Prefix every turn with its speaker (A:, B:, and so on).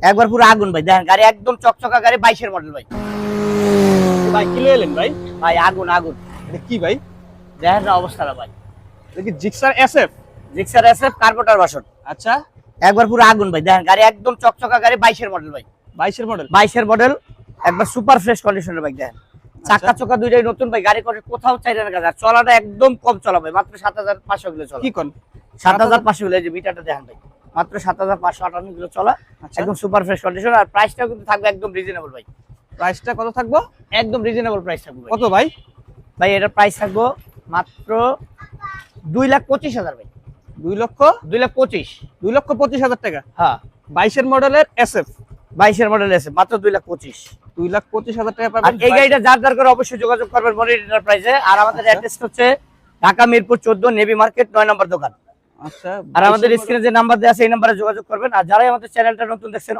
A: একবার পুরো আগুন ভাই, দেখেন গাড়ি একদম চকচকা গাড়ি, 22 এর মডেল ভাই।
B: ভাই কি এলেন ভাই?
A: ভাই আগুন আগুন,
B: এটা কি ভাই?
A: দেখেন না অবস্থাটা ভাই।
B: এটা কি Gixxer SF?
A: Gixxer SF carburettor version.
B: আচ্ছা,
A: একবার পুরো আগুন ভাই, দেখেন গাড়ি একদম চকচকা গাড়ি, 22 এর মডেল ভাই।
B: 22 এর মডেল?
A: 22 এর মডেল, একবার সুপার ফ্রেশ কন্ডিশনের বাইক। দেখেন চাকা চোকা দুইটাই নতুন ভাই, গাড়ি করে কোথাও চাইলে না কাজ, চলাটা একদম কম চলা ভাই, মাত্র 7500 কিলো চলা।
B: কি কোন?
A: 7500 কিলো, এই যে মিটারটা দেখেন ভাই, মাত্র 7558 কিলো চলা,
B: আচ্ছা।
A: একদম সুপার ফ্রেশ কন্ডিশন। আর প্রাইসটাও কিন্তু থাকবে একদম রিজনেবল ভাই।
B: প্রাইসটা কত থাকবো?
A: একদম রিজনেবল প্রাইস থাকবে ভাই।
B: কত ভাই?
A: ভাই এটার প্রাইস থাকবো মাত্র 2,25,000 ভাই।
B: 2 লক্ষ
A: 2,25,000।
B: 2,25,000 টাকা?
A: হ্যাঁ,
B: 22 এর মডেলের এসএফ
A: 22 এর মডেল আছে, মাত্র 2,25,000।
B: 2,25,000 টাকা
A: আর
B: পাবেন।
A: এই গাড়িটা যার করে অবশ্যই যোগাযোগ করবেন মনির এন্টারপ্রাইজে। আর আমাদের অ্যাড্রেস হচ্ছে ঢাকা মিরপুর 14 নেভি মার্কেট 9 নম্বর দোকান।
B: আচ্ছা,
A: আর আমাদের স্ক্রিনে যে নাম্বার দেওয়া আছে এই নাম্বারে যোগাযোগ করবেন। আর যারাই আমাদের চ্যানেলটা নতুন দেখছেন